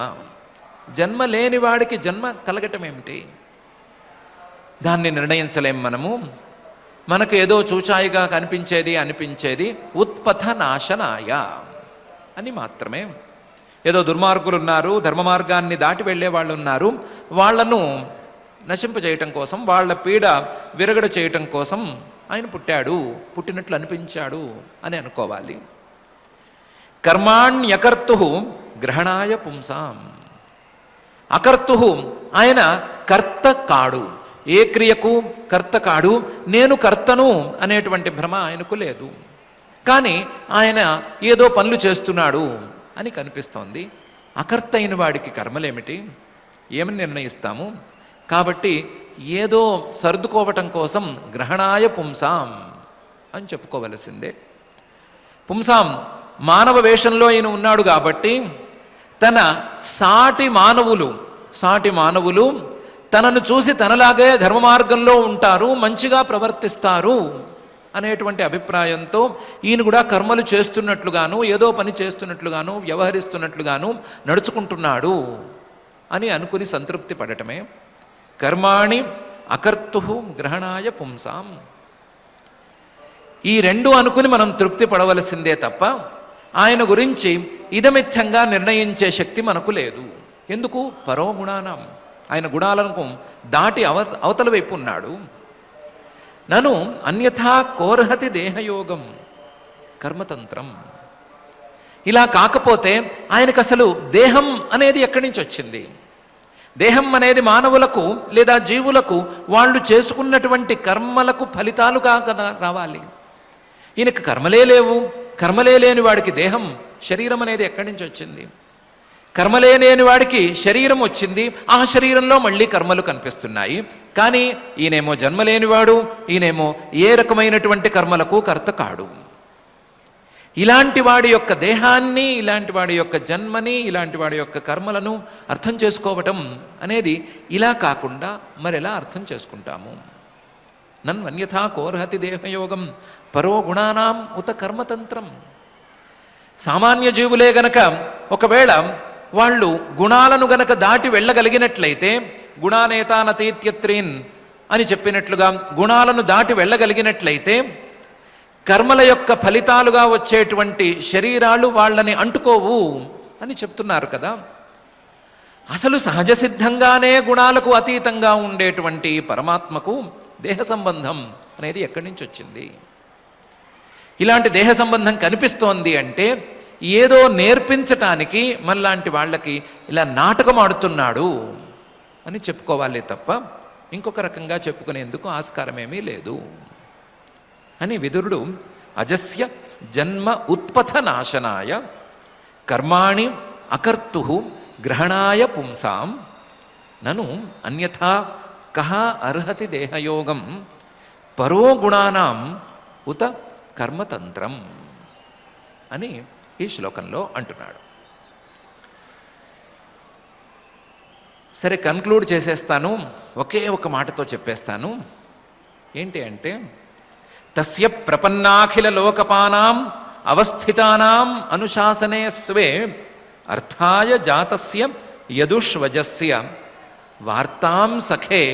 జన్మ లేనివాడికి జన్మ కలగటం ఏమిటి? దాన్ని నిర్ణయించలేం మనము. మనకు ఏదో చూచాయిగా అనిపించేది ఉత్పథ నాశనాయ అని మాత్రమే. ఏదో దుర్మార్గులు ఉన్నారు, ధర్మ మార్గాన్ని దాటి వెళ్ళే వాళ్ళు ఉన్నారు, వాళ్లను నశింపజేయటం కోసం, వాళ్ళ పీడ విరగడ చేయటం కోసం ఆయన పుట్టాడు, పుట్టినట్లు అనిపించాడు అని అనుకోవాలి. కర్మాణ్యకర్తు గ్రహణాయ పుంసాం. అకర్తు, ఆయన కర్త కాడు, ఏ క్రియకు కర్త కాడు. నేను కర్తను అనేటువంటి భ్రమ ఆయనకు లేదు. కానీ ఆయన ఏదో పనులు చేస్తున్నాడు అని కనిపిస్తోంది. అకర్త అయిన వాడికి కర్మలేమిటి? ఏమని నిర్ణయిస్తాము? కాబట్టి ఏదో సర్దుకోవటం కోసం గ్రహణాయ పుంసాం అని చెప్పుకోవలసిందే. పుంసాం మానవ వేషంలో ఈయన ఉన్నాడు కాబట్టి తన సాటి మానవులు తనను చూసి తనలాగే ధర్మ మార్గంలో ఉంటారు, మంచిగా ప్రవర్తిస్తారు అనేటువంటి అభిప్రాయంతో ఈయన కూడా కర్మలు చేస్తున్నట్లుగాను, ఏదో పని చేస్తున్నట్లుగాను, వ్యవహరిస్తున్నట్లుగాను నడుచుకుంటున్నాడు అని అనుకుని సంతృప్తి పడటమే. కర్మాణి అకర్తు గ్రహణాయ పుంసాం. ఈ రెండు అనుకుని మనం తృప్తి పడవలసిందే తప్ప ఆయన గురించి ఇదమిత్యంగా నిర్ణయించే శక్తి మనకు లేదు. ఎందుకు? పరో గుణానం, ఆయన గుణాలను దాటి అవతల వైపు ఉన్నాడు. నను అన్యథా కోర్హతి దేహయోగం కర్మతంత్రం. ఇలా కాకపోతే ఆయనకు అసలు దేహం అనేది ఎక్కడి నుంచి వచ్చింది? దేహం అనేది మానవులకు లేదా జీవులకు వాళ్ళు చేసుకున్నటువంటి కర్మలకు ఫలితాలుగా కదా రావాలి. ఈయనకు కర్మలే లేవు. కర్మలే లేని వాడికి దేహం, శరీరం అనేది ఎక్కడి నుంచి వచ్చింది? కర్మలే లేని వాడికి శరీరం వచ్చింది, ఆ శరీరంలో మళ్ళీ కర్మలు కనిపిస్తున్నాయి. కానీ ఈయనేమో జన్మలేనివాడు, ఈయనేమో ఏ రకమైనటువంటి కర్మలకు కర్త కాడు. ఇలాంటి వాడి యొక్క దేహాన్ని, ఇలాంటి వాడి యొక్క జన్మని, ఇలాంటి వాడి యొక్క కర్మలను అర్థం చేసుకోవటం అనేది ఇలా కాకుండా మరెలా అర్థం చేసుకుంటాము? నన్వన్యథా కోర్హతి దేహయోగం పరో గుణానాం ఉత కర్మతంత్రం. సామాన్య జీవులే గనక ఒకవేళ వాళ్ళు గుణాలను గనక దాటి వెళ్ళగలిగినట్లయితే, గుణానేతానతీత్యత్రీన్ అని చెప్పినట్లుగా గుణాలను దాటి వెళ్ళగలిగినట్లయితే కర్మల యొక్క ఫలితాలుగా వచ్చేటువంటి శరీరాలు వాళ్ళని అంటుకోవు అని చెప్తున్నారు కదా. అసలు సహజ సిద్ధంగానే గుణాలకు అతీతంగా ఉండేటువంటి పరమాత్మకు దేహ సంబంధం అనేది ఎక్కడి నుంచి వచ్చింది? ఇలాంటి దేహ సంబంధం కనిపిస్తోంది అంటే ఏదో నేర్పించటానికి మనలాంటి వాళ్ళకి ఇలా నాటకం ఆడుతున్నాడు అని చెప్పుకోవాలి తప్ప ఇంకొక రకంగా చెప్పుకునేందుకు ఆస్కారమేమీ లేదు అని విదురుడు అజస్య జన్మ ఉత్పథ నాశనాయ కర్మాణి అకర్తు గ్రహణాయ పుంసాం నను అన్యథా కహ అర్హతి దేహయోగం పరో గుణానాం ఉత కర్మతంత్రం అని ఈ శ్లోకంలో అంటున్నాడు. సరే, కన్క్లూడ్ చేసేస్తాను, ఒకే ఒక మాటతో చెప్పేస్తాను. ఏంటి అంటే, తస్య ప్రపన్నాఖిల లోకపానాం అవస్థితానాం అనుశాసనే స్వే అర్థాయ జాతస్య యదుష్వజస్య వార్తాం సఖే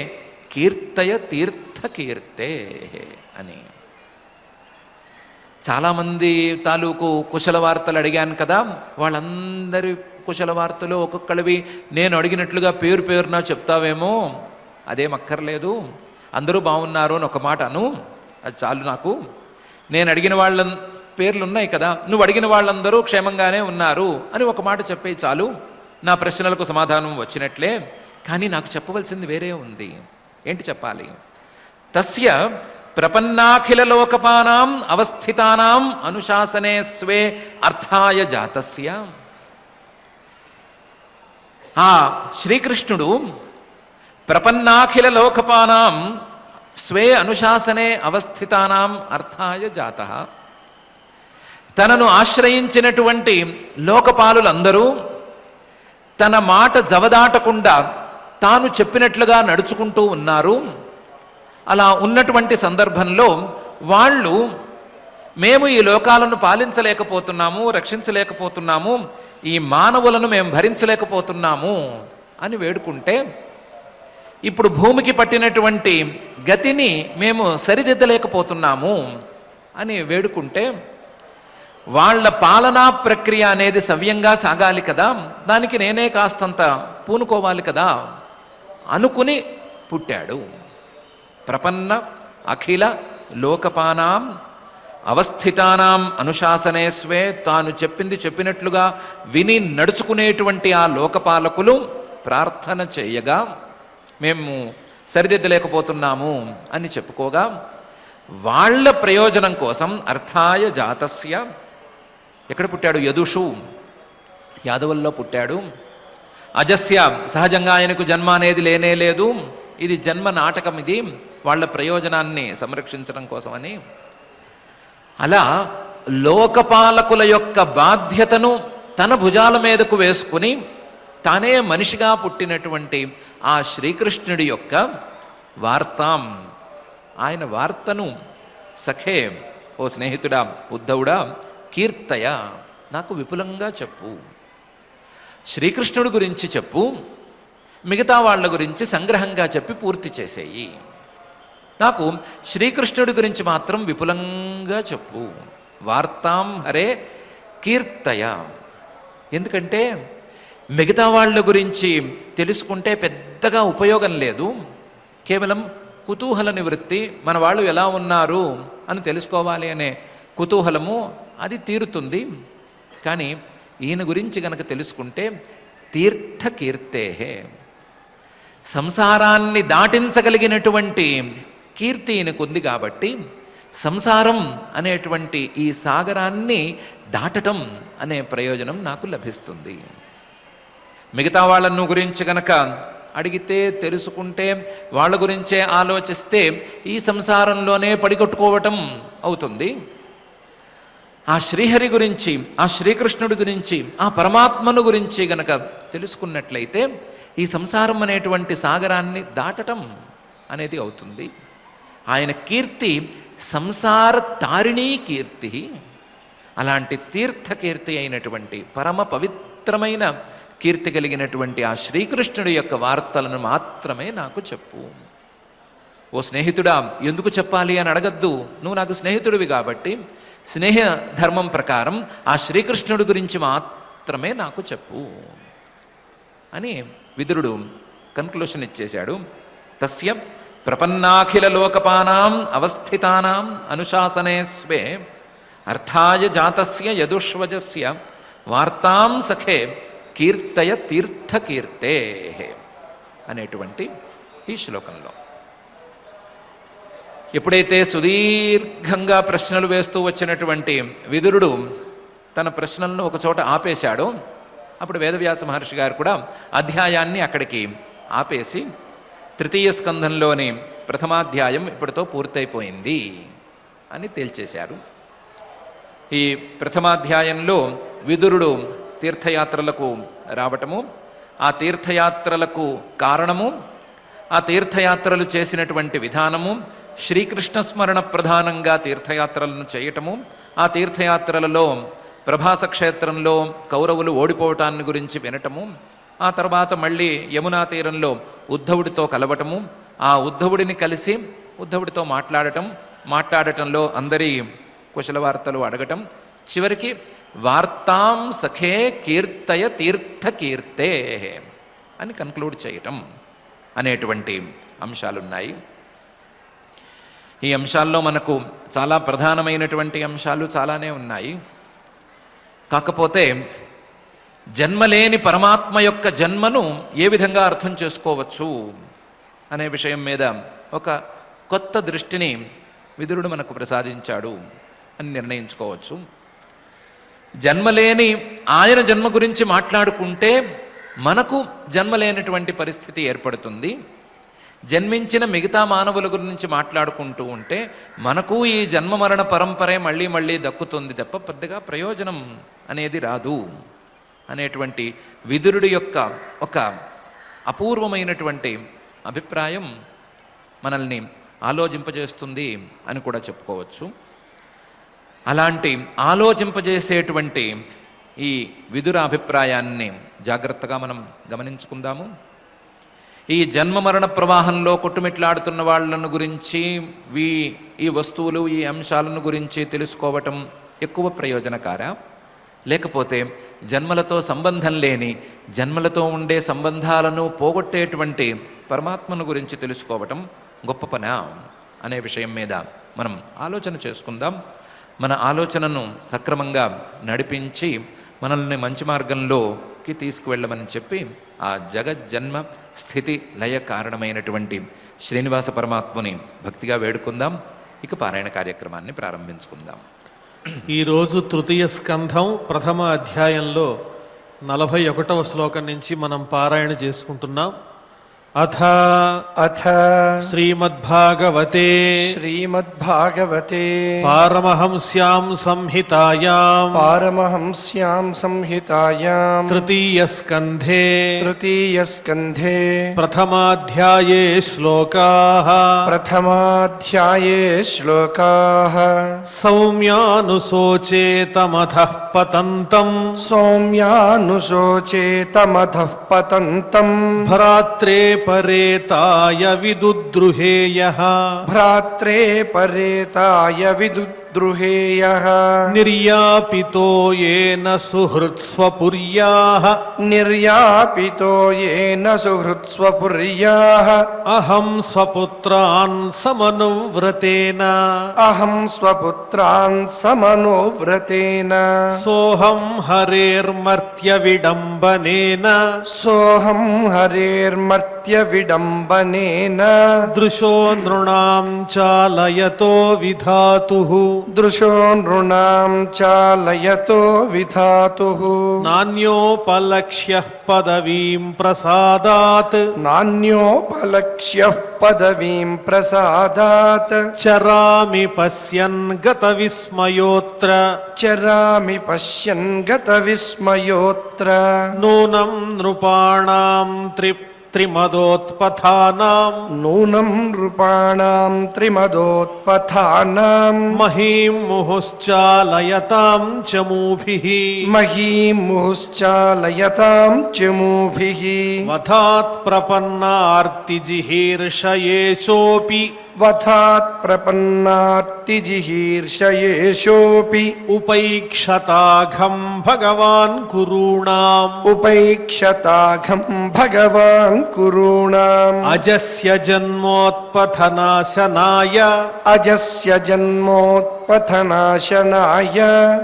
కీర్తయ తీర్థకీర్తే అని. చాలామంది తాలూకు కుశల వార్తలు అడిగాను కదా, వాళ్ళందరి కుశల వార్తలు ఒక్కొక్కడివి నేను అడిగినట్లుగా పేరు పేరున చెప్తావేమో, అదేం అక్కర్లేదు. అందరూ బాగున్నారు అని ఒక మాట అను, అది చాలు నాకు. నేను అడిగిన వాళ్ళ పేర్లు ఉన్నాయి కదా, నువ్వు అడిగిన వాళ్ళందరూ క్షేమంగానే ఉన్నారు అని ఒక మాట చెప్పే చాలు, నా ప్రశ్నలకు సమాధానం వచ్చినట్లే. కానీ నాకు చెప్పవలసింది వేరే ఉంది. ఏంటి చెప్పాలి? తస్య ప్రపన్నాఖిల లోకపానాం అవస్థితానాం అనుశాసనే స్వే అర్థాయ జాతస్య. ఆ శ్రీకృష్ణుడు ప్రపన్నాఖిల లోకపానాం స్వే అనుశాసనే అవస్థితానాం అర్థాయ జాతః. తనను ఆశ్రయించినటువంటి లోకపాలులందరూ తన మాట జవదాటకుండా తాను చెప్పినట్లుగా నడుచుకుంటూ ఉన్నారు. అలా ఉన్నటువంటి సందర్భంలో వాళ్ళు, మేము ఈ లోకాలను పాలించలేకపోతున్నాము, రక్షించలేకపోతున్నాము, ఈ మానవులను మేము భరించలేకపోతున్నాము అని వేడుకుంటే, ఇప్పుడు భూమికి పట్టినటువంటి గతిని మేము సరిదిద్దలేకపోతున్నాము అని వేడుకుంటే, వాళ్ళ పాలనా ప్రక్రియ అనేది సవ్యంగా సాగాలి కదా, దానికి నేనే కాస్తంత పూనుకోవాలి కదా అనుకుని పుట్టాడు. ప్రపన్న అఖిల లోకపానాం అవస్థితానాం అనుశాసనే స్వే. తాను చెప్పింది చెప్పినట్లుగా విని నడుచుకునేటువంటి ఆ లోకపాలకులు ప్రార్థన చేయగా, మేము సరిదిద్దలేకపోతున్నాము అని చెప్పుకోగా, వాళ్ళ ప్రయోజనం కోసం అర్థాయ జాతస్య. ఎక్కడ పుట్టాడు? యదుషు, యాదవుల్లో పుట్టాడు. అజస్య, సహజంగా ఆయనకు జన్మ అనేది లేనే లేదు, ఇది జన్మ నాటకం, ఇది వాళ్ళ ప్రయోజనాన్ని సంరక్షించడం కోసమని. అలా లోకపాలకుల యొక్క బాధ్యతను తన భుజాల మీదకు వేసుకుని తానే మనిషిగా పుట్టినటువంటి ఆ శ్రీకృష్ణుడి యొక్క వార్తాం, ఆయన వార్తను సఖే, ఓ స్నేహితుడా, ఉద్ధవుడా, కీర్తయ, నాకు విపులంగా చెప్పు. శ్రీకృష్ణుడి గురించి చెప్పు, మిగతా వాళ్ళ గురించి సంగ్రహంగా చెప్పి పూర్తి చేసేయి. నాకు శ్రీకృష్ణుడి గురించి మాత్రం విపులంగా చెప్పు. వార్తాం హరే కీర్తయ. ఎందుకంటే మిగతా వాళ్ళ గురించి తెలుసుకుంటే పెద్దగా ఉపయోగం లేదు, కేవలం కుతూహల నివృత్తి, మన వాళ్ళు ఎలా ఉన్నారు అని తెలుసుకోవాలి అనే కుతూహలము అది తీరుతుంది. కానీ ఈయన గురించి గనక తెలుసుకుంటే తీర్థకీర్తే, సంసారాన్ని దాటించగలిగినటువంటి కీర్తి ఈయనకు ఉంది కాబట్టి సంసారం అనేటువంటి ఈ సాగరాన్ని దాటటం అనే ప్రయోజనం నాకు లభిస్తుంది. మిగతా వాళ్ళను గురించి గనక అడిగితే తెలుసుకుంటే వాళ్ళ గురించే ఆలోచిస్తే ఈ సంసారంలోనే పడికొట్టుకోవటం అవుతుంది. ఆ శ్రీహరి గురించి, ఆ శ్రీకృష్ణుడి గురించి, ఆ పరమాత్మను గురించి గనక తెలుసుకున్నట్లయితే ఈ సంసారం అనేటువంటి సాగరాన్ని దాటటం అనేది అవుతుంది. ఆయన కీర్తి సంసార తారిణీ కీర్తి. అలాంటి తీర్థకీర్తి అయినటువంటి పరమ పవిత్రమైన కీర్తి కలిగినటువంటి ఆ శ్రీకృష్ణుడి యొక్క వార్తలను మాత్రమే నాకు చెప్పు. ఓ స్నేహితుడా, ఎందుకు చెప్పాలి అని అడగద్దు. నువ్వు నాకు స్నేహితుడివి కాబట్టి స్నేహ ధర్మం ప్రకారం ఆ శ్రీకృష్ణుడి గురించి మాత్రమే నాకు చెప్పు అని విదురుడు కన్క్లూషన్ ఇచ్చేశాడు. తస్య ప్రపన్నాఖిల లోకపానాం అవస్థితానాం అనుశాసనే స్వే అర్థాయ జాతస్య యదుష్వజస్య వార్తాం సఖే కీర్తయ తీర్థకీర్తే అనేటువంటి ఈ శ్లోకంలో ఎప్పుడైతే సుదీర్ఘంగా ప్రశ్నలు వేస్తూ వచ్చినటువంటి విదురుడు తన ప్రశ్నలను ఒకచోట ఆపేశాడో అప్పుడు వేదవ్యాస మహర్షి గారు కూడా అధ్యాయాన్ని అక్కడికి ఆపేసి తృతీయ స్కంధంలోని ప్రథమాధ్యాయం ఇప్పటితో పూర్తయిపోయింది అని తేల్చేశారు. ఈ ప్రథమాధ్యాయంలో విదురుడు తీర్థయాత్రలకు రావటము, ఆ తీర్థయాత్రలకు కారణము, ఆ తీర్థయాత్రలు చేసినటువంటి విధానము, శ్రీకృష్ణ స్మరణ ప్రధానంగా తీర్థయాత్రలను చేయటము, ఆ తీర్థయాత్రలలో ప్రభాస క్షేత్రంలో కౌరవులు ఓడిపోవటాన్ని గురించి వినటము, ఆ తర్వాత మళ్ళీ యమునా తీరంలో ఉద్ధవుడితో కలవటము, ఆ ఉద్ధవుడిని కలిసి ఉద్ధవుడితో మాట్లాడటంలో అందరి కుశల వార్తలు అడగటం, చివరికి వార్తాం సఖే కీర్తయ తీర్థకీర్తే అని కన్క్లూడ్ చేయటం అనేటువంటి అంశాలున్నాయి. ఈ అంశాల్లో మనకు చాలా ప్రధానమైనటువంటి అంశాలు చాలానే ఉన్నాయి. కాకపోతే జన్మలేని పరమాత్మ యొక్క జన్మను ఏ విధంగా అర్థం చేసుకోవచ్చు అనే విషయం మీద ఒక కొత్త దృష్టిని విదురుడు మనకు ప్రసాదించాడు అని నిర్ణయించుకోవచ్చు. జన్మలేని ఆయన జన్మ గురించి మాట్లాడుకుంటే మనకు జన్మలేనటువంటి పరిస్థితి ఏర్పడుతుంది. జన్మించిన మిగతా మానవుల గురించి మాట్లాడుకుంటూ ఉంటే మనకు ఈ జన్మ మరణ పరంపరే మళ్ళీ మళ్ళీ దక్కుతుంది తప్ప పెద్దగా ప్రయోజనం అనేది రాదు అనేటువంటి విదురుడి యొక్క ఒక అపూర్వమైనటువంటి అభిప్రాయం మనల్ని ఆలోచింపజేస్తుంది అని కూడా చెప్పుకోవచ్చు. అలాంటి ఆలోచింపజేసేటువంటి ఈ విదుర అభిప్రాయాన్ని జాగ్రత్తగా మనం గమనించుకుందాము. ఈ జన్మ మరణ ప్రవాహంలో కొట్టుమిట్లాడుతున్న వాళ్ళను గురించి ఈ వస్తువులు ఈ అంశాలను గురించి తెలుసుకోవటం ఎక్కువ ప్రయోజనకారా, లేకపోతే జన్మలతో సంబంధం లేని జన్మలతో ఉండే సంబంధాలను పోగొట్టేటువంటి పరమాత్మను గురించి తెలుసుకోవటం గొప్ప పనా అనే విషయం మీద మనం ఆలోచన చేసుకుందాం. మన ఆలోచనను సక్రమంగా నడిపించి మనల్ని మంచి మార్గంలోకి తీసుకువెళ్ళమని చెప్పి ఆ జగజ్జన్మ స్థితి లయ కారణమైనటువంటి శ్రీనివాస పరమాత్ముని భక్తిగా వేడుకుందాం. ఇక పారాయణ కార్యక్రమాన్ని ప్రారంభించుకుందాం. ఈరోజు తృతీయ స్కంధం ప్రథమ అధ్యాయంలో 41వ శ్లోకం నుంచి మనం పారాయణ చేసుకుంటున్నాం. అథ శ్రీమద్భాగవతే పారమహంస్యాం సంహితాయాం తృతీయ స్కంధే ప్రథమాధ్యాయే శ్లోకాః సౌమ్యానుశోచేతమథః పతంతం భ్రాత్రే పరేతాయ విదుద్రుహేయః द्रुहेयः నిర్యాపితో येन సుహృత్స్వపుర్యాః निर्यापितो येन सुहृत्स्वपुर्याः అహం స్వపుత్రాన్ సమనువ్రతేన अहं स्वपुत्रान् समनुव्रतेन సోహం హరేర్మర్త్య విడంబనేన सोऽहं हरेर्मर्त्यविडम्बनेन దృశో నృణాం చాలయతో విధాతుః दृशो नृणां चालयतो विधातुः నాన్యోపలక్ష్య పదవీం ప్రసాదాత్ नान्योपलक्ष्यः पदवीं प्रसादात् చరామి పశ్యన్ గత విస్మయోత్ర चरामि पश्यन् गतविस्मयोऽत्र నూనం నృపాణాం త్రిమదోత్పథానాం नूनं नृपाणां त्रिमदोत्पथानां మహీం ముహుశ్చాలయతాం చమూభిః महीं मुहुश्चालयतां चमूभिः వధాత్ ప్రపన్నార్తిజిహీర్షయేషోపి वधात् प्रपन्नार्तिजिहीर्षयेषोऽपि ఉపైక్షతాఘం భగవాన్ కురూణాం उपैक्षताघं भगवान् कुरूणाम् అజస్య జన్మోత్పథనాశనాయ अजस्य जन्मोत्पथनाशनाय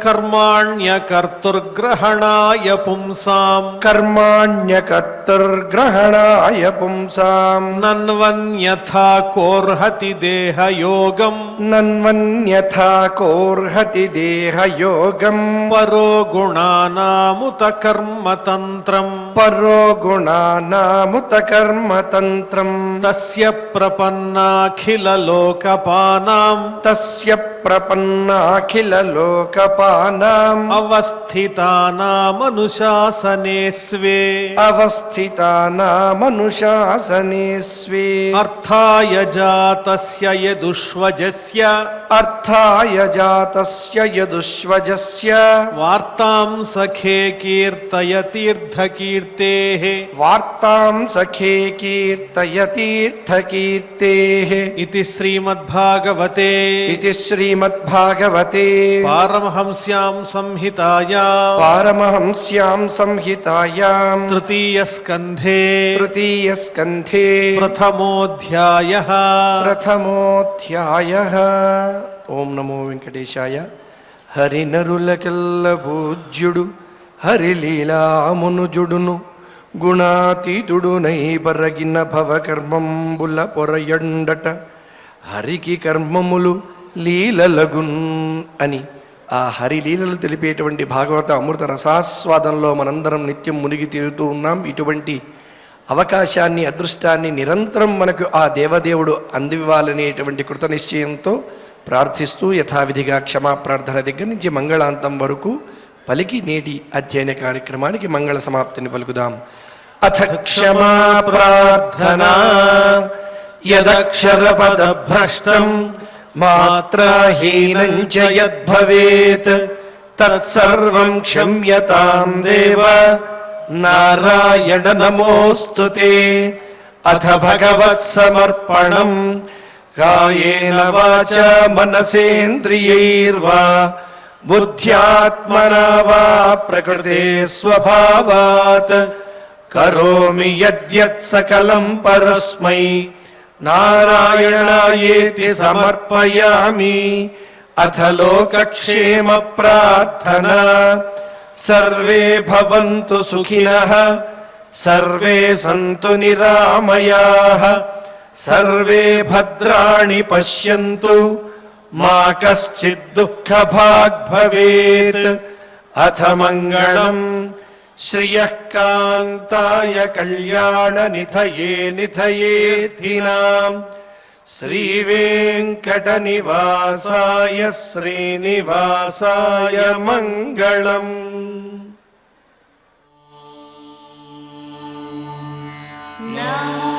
కర్మాణ్యకర్తుర్గ్రహణాయ పుంసాం कर्माण्यकर्तृर्ग्रहणाय पुंसाम् నన్వన్యథా కోర్హతి దేహయోగం नन्वन्यथा कोर्हति देहयोगम् పరో గుణానాముత కర్మతంత్రం परो गुणानामुत कर्मतन्त्रम् తస్య ప్రపన్నాఖిల లోకపానాం तस्य प्रपन्नाखिललोकपानाम् అవస్థితానామనుశాసనే స్వే अवस्थितानामनुशासने स्वे అర్థాయ జాతస్య యదుష్వజస్య अर्थाय जातस्य यदुष्वजस्य వార్తాం సఖే కీర్తయతీర్థకీర్తేః वार्तां सखे कीर्तयतीर्थकीर्तेः इति श्रीमद्भागवते इति श्रीमद्भागवते पारमहंस्यां संहितायां पारमहंस्यां संहितायां तृतीयस्कन्धे तृतीयस्कन्धे प्रथमोऽध्यायः प्रथमोऽध्यायः। ओम नमो वेंकटेशाय। हरिनरुलకెల్ల పూజ్యుడు హరిలీలామునుజుడును గుణాతీతుడునై బరగిన భవకర్మంబుల పొరయండట హరికి కర్మములు లీలలగున్ అని ఆ హరిలీలలు తెలిపేటువంటి భాగవత అమృత రసాస్వాదంలో మనందరం నిత్యం మునిగి తీరుతూ ఉన్నాం. ఇటువంటి అవకాశాన్ని అదృష్టాన్ని నిరంతరం మనకు ఆ దేవదేవుడు అందివ్వాలనేటువంటి కృత నిశ్చయంతో ప్రార్థిస్తూ యథావిధిగా క్షమాప్రార్థన దగ్గర నుంచి మంగళాంతం వరకు పలికి నేటి అధ్యయన కార్యక్రమానికి మంగళ సమాప్తిని పలుకుదాం. అథ క్షమా ప్రార్థనా యదక్షరపదభ్రష్టం మాత్రాహీనం చ యద్భవేత్ తత్సర్వం క్షమ్యతాం దేవ నారాయణ నమోస్తుతే. అథ భగవత్సమర్పణం కాయేన వాచా మనసేంద్రియైర్వా బుద్ధ్యాత్మనా వా ప్రకృతే స్వభావాత్ కరోమి యద్యత్ సకలం పరస్మై నారాయణాయేతి సమర్పయామి. అథ లోకక్షేమ ప్రార్థనా సర్వే భవంతు సుఖినః సర్వే సంతు నిరామయాః సర్వే భద్రాణి పశ్యంతు మా కశ్చిద్ దుఃఖభాగ్ భవేత్. అథ మంగళం శ్రియః కాంతాయ కళ్యాణ నిధయే నిధయేధినాం శ్రీవేంకట నివాసాయ శ్రీనివాసాయ మంగళం. నమో